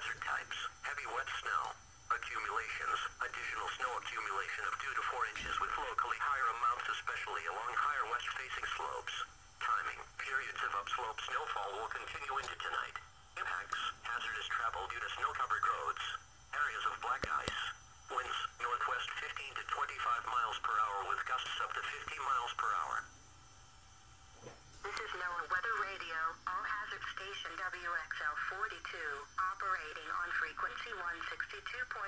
hazard types: heavy wet snow, accumulations, additional snow accumulation of 2 to 4 inches with locally higher amounts, especially along higher west-facing slopes. Timing: periods of upslope snowfall will continue into tonight. Impacts: hazardous travel due to snow-covered roads. Areas of black ice. Winds, northwest 15 to 25 miles per hour with gusts up to 50 miles per hour. This is NOAA Weather Radio, all hazard station WXL 42, operating on frequency 162.40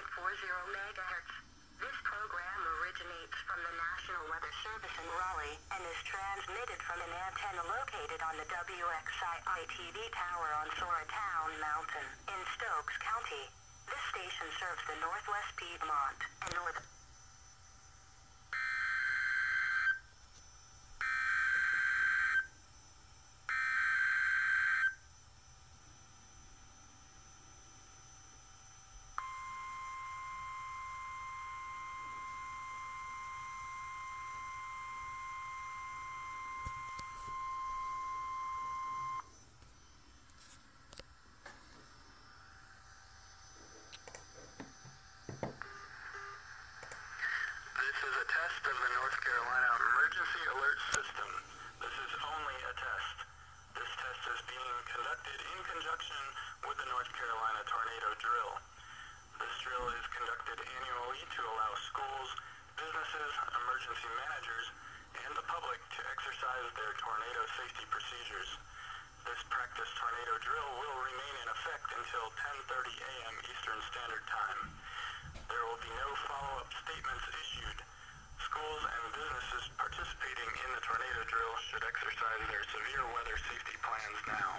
MHz. This program originates from the National Weather Service in Raleigh and is transmitted from an antenna located on the WXI-TV tower on Soratown Mountain in Stokes County. This station serves the Northwest Piedmont and North. This is a test of the North Carolina Emergency Alert System. This is only a test. This test is being conducted in conjunction with the North Carolina Tornado Drill. This drill is conducted annually to allow schools, businesses, emergency managers, and the public to exercise their tornado safety procedures. This practice tornado drill will remain in effect until 10:30 a.m. Eastern Standard Time. There will be no follow-up statements issued. Schools and businesses participating in the tornado drill should exercise their severe weather safety plans now.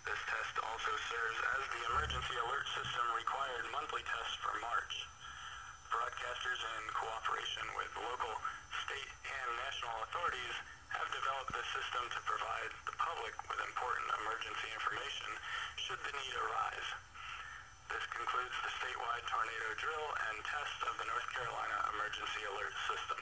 This test also serves as the emergency alert system required monthly test for March. Broadcasters in cooperation with local, state, and national authorities have developed this system to provide the public with important emergency information should the need arise. This concludes the statewide tornado drill and test of the North Carolina Emergency Alert System.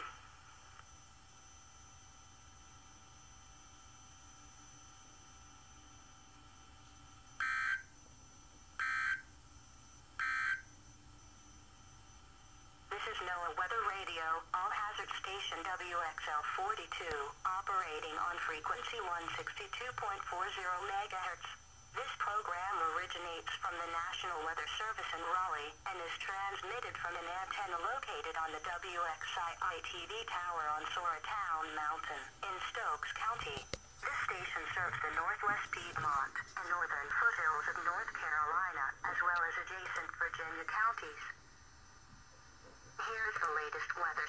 This is NOAA Weather Radio, all hazard station WXL 42, operating on frequency 162.40 MHz. This program originates from the National Weather Service in Raleigh and is transmitted from an antenna located on the WXI-TV tower on Soratown Mountain in Stokes County. This station serves the Northwest Piedmont and northern foothills of North Carolina, as well as adjacent Virginia counties. Here's the latest weather.